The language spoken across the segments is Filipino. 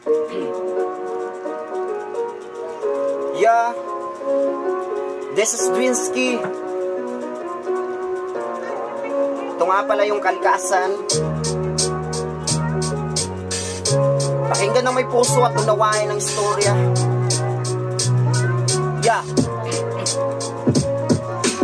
Yeah, this is Dwinsky. Ito nga pala yung kalikasan. Pakinggan ng may puso at unawain ang istorya. Yeah.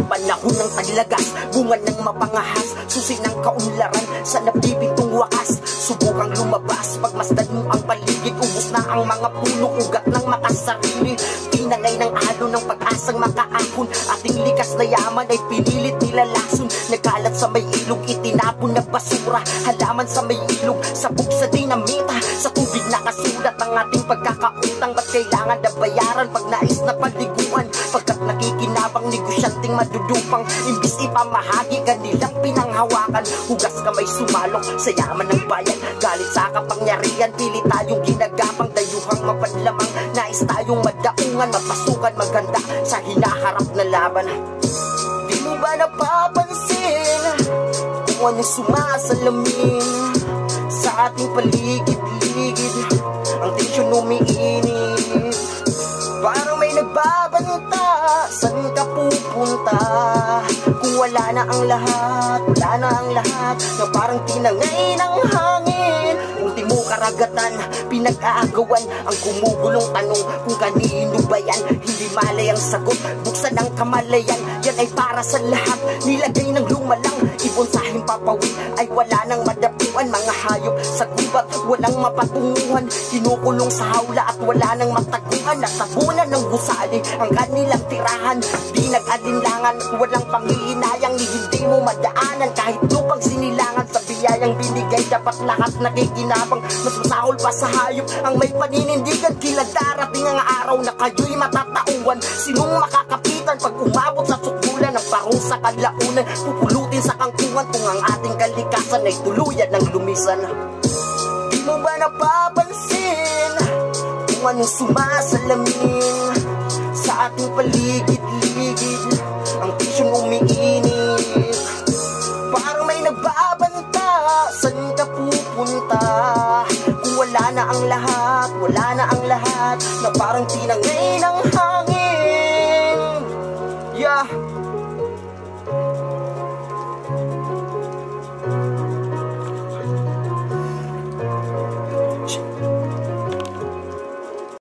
Panahon ng taglagas, bunga ng mapangahas, susi ng kaunlaran sa nabibintong wakas. Subukang lumabas, pagmasdan mo ang paligid, ubos na ang mga puno, ugat ng makasarili. Tinangay ng alon ng pag-asang makaahon, ating likas na yaman ay pinilit nilalason. Nagkalat sa may ilog, itinapon na basura, halaman sa may ilog, sabog sa dinamita. Sa tubig nakasulat ang ating pagkakautang, ba't kailangan na bayaran pag nais na paliguan? Pagkat nakikinabang negosyanteng madudupang, imbis ipamahagi kanilang pinanghawakan. Hugas kamay sumalok sa yaman ng bayan, galit sa kapangyarihan, pili tayong ginagapang, dayuhang mapanlamang, nais tayong madaungan, mapasukan, maganda sa hinaharap na laban. Di mo ba napapansin kung ano sumasalamin sa ating paligid-ligid? Ang tensyon umiinit, parang may nagbabanta, saan ka pupunta? Kung wala na ang lahat, wala na ang lahat, na parang tinangay ng hangin. Ultimo karagatan, pinag-aagawan ang gumugulong tanong kung kanino ba yan? Hindi malay ang sagot, buksan ang kamalayan. Yan ay para sa lahat, nilagay ng lumalang, ibon sa himpapawid ay wala nang madapuan. Mga hayop sa gubat, walang mapatunguhan, kinukulong sa hawla at wala nang mataguan. Natabunan ng gusali ang kanilang tirahan, di nag-alinlangan at walang panghihinayang, ni hindi mo madaanan kahit lupang sinilangan. Sa biyayang binigay dapat lahat nakikinabang, mas masahol pa sa hayop ang may paninindigan. Kila darating ang araw na kayo'y matatauan, sinong makakapitan pag umabot sa sukulan ng parusa kalaunan? Pupulutin sa kangkungan kung ang ating kalikasan ay tuluyan ng lumisan. Di mo ba napapansin kung anong sumasalamin sa ating paligid-ligid?